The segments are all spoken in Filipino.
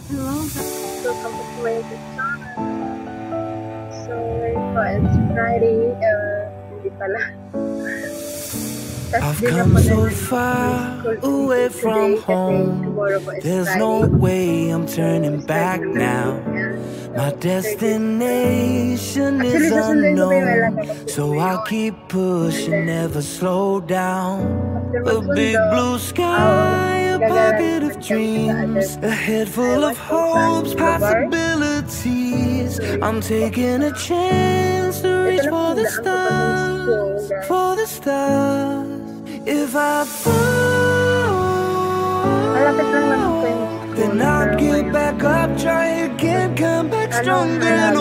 Hello, welcome to my YouTube channel. Sorry po, it's Friday. Hindi pala. I've come so far away from home. There's no way I'm turning back now. My destination is unknown, so I'll keep pushing, never slow down. A big blue sky, a bucket of dreams, a head full of hopes, possibilities. I'm taking a chance to reach for the stars, for the stars. If I fall, then I'll get back up, try again, come back stronger and a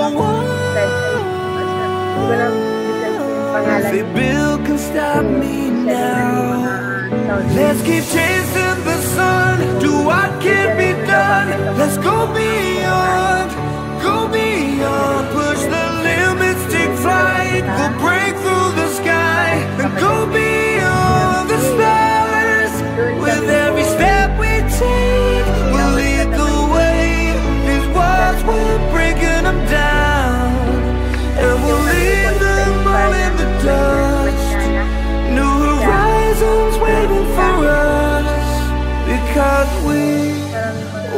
if Bill can stop me now. Let's keep chasing the sun, do what can be done. Let's go beyond, push the limits, take flight. We'll break through the sky and go beyond the stars. With every step we take, we'll lead the way. These walls, we're breaking them down, and we'll leave them all in the dust. New horizons waiting for us, because we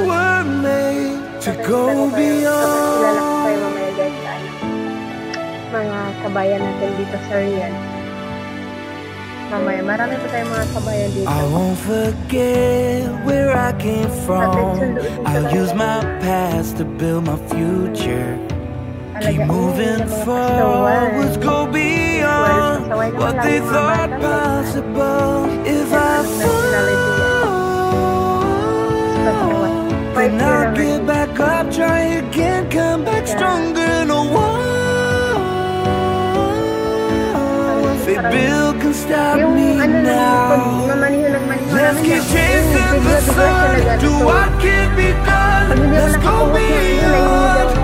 were made to go beyond. Mga kabayan natin dito sa Riyadh. Mamaya, marami pa tayong mga kabayan dito. I won't forget where I came from. I'll use my past to build my future. Keep moving forward, go beyond what they thought possible. If I fall, then I'll get back up, try again, come back stronger and a war. If Bill can stop me now, let's keep chasing the sun, do what can be done. Let's go beyond,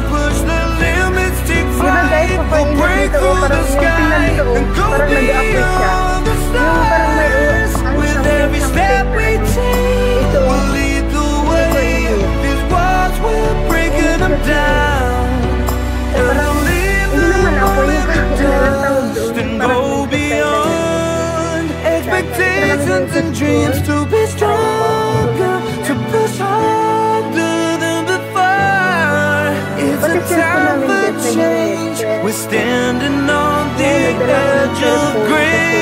push the limits, take flight. We'll break through the sky and go beyond the stars. With every step we take, we'll lead the way. These walls, we're breaking them down, and we'll leave them all in the dust and go beyond expectations and dreams, to be stronger, to push harder than before. It's a time for change, we're standing on the edge of greater.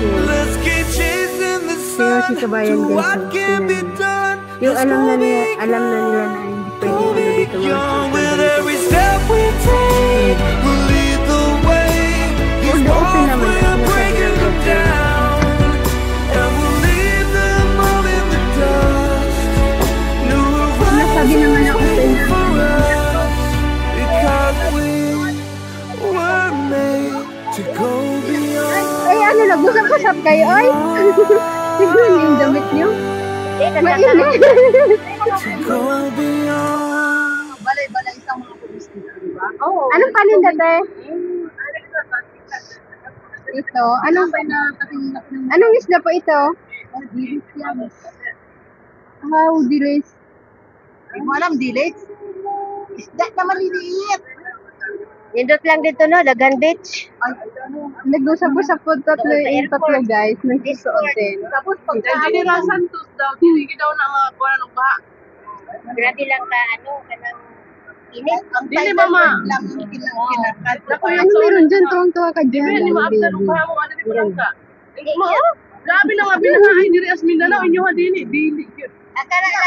Let's keep chasing the sun, do what can be done. Yung alam na nila na hindi pwede dito. With every step we take, we'll lead the way. These walls, we're breaking them down, and we'll leave them all in the dust. New horizons waiting for us, because we were made to go beyond. Ay, ano, nag-usap-usap kayo, ay? Siguro yung damit nyo? Mainit. To go beyond. Balay-balay isang mga pumisita, di ba? Anong paninda, te? Ito. Anong isda po ito? Dilis yan. Wow, dilis. Hindi mo alam, dilis? Isda na maliliit. Nindot lang dito no, Dagan Beach. Nag-usap-usap po tatlo guys. Nagsusuot din. Tapos pag General Santos daw, hindi daw na mga kuha ng baha. Grabe lang ka, kanang init. Ang title lang yung kinakat. Ano meron dyan? Tuwang-tuwa ka dyan. Hindi mo after nung kuha mo, ano di pa lang ka. Grabe lang nga, pinakain diri as Mindanao, inyo ha dili. Akala lang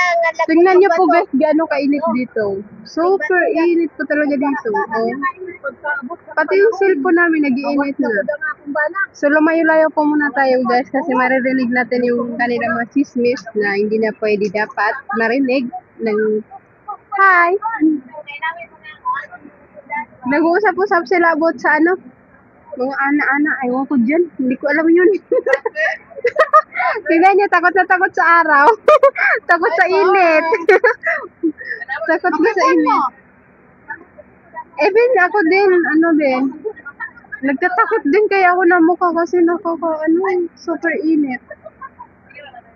Tingnan niyo po guys, gaano kainit dito. Super init po talaga dito. Oh. Pati yung cellphone namin nag-iinit na. So lumayo-layo po muna tayo guys kasi maririnig natin yung kanilang mga chismis na hindi na pwede dapat marinig ng hi. Nag-uusap-usap sila about sa ano, mga ana-ana. Ayaw ko dyan. Hindi ko alam yun. Tingnan niyo, takot na takot sa araw. Takot sa init. Takot na sa init. Even ako din, ano din. Nagtatakot din kaya ako na mukha kasi super init.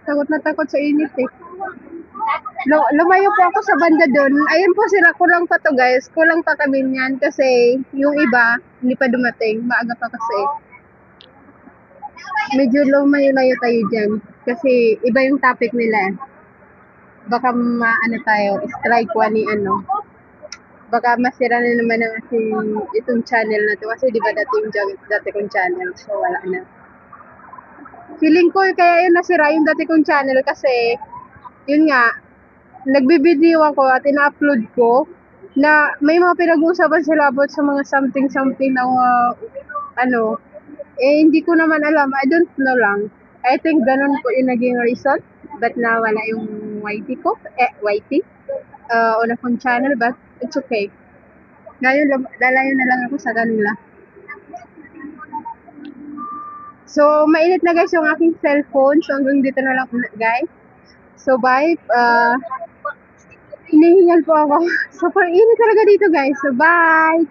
Takot na takot sa init eh. Lumayo po ako sa banda doon. Ayun po sila, kulang pa to guys. Kulang pa kami niyan kasi yung iba hindi pa dumating. Maaga pa kasi. Medyo lumayo-layo tayo dyan. Kasi iba yung topic nila. Baka tayo, strike one ni ano. Baka masira na naman ang itong channel na to. Kasi di ba dati kong channel. So wala na. Feeling ko kaya yun nasira yung dati kong channel kasi yun nga, nagbibideo ako at ina-upload ko na may mga pinag-uusapan sila about sa mga something na hindi ko naman alam. I don't know lang. I think ganun po yung naging reason. But nawala yung YT ko. YT. Una kong channel, but it's okay. Ngayon, lalayo na lang ako sa kanila. So, mainit na guys yung aking cellphone. So, hanggang dito na lang guys. So, bye. Hinihingal po ako. Super init talaga dito guys. So, bye.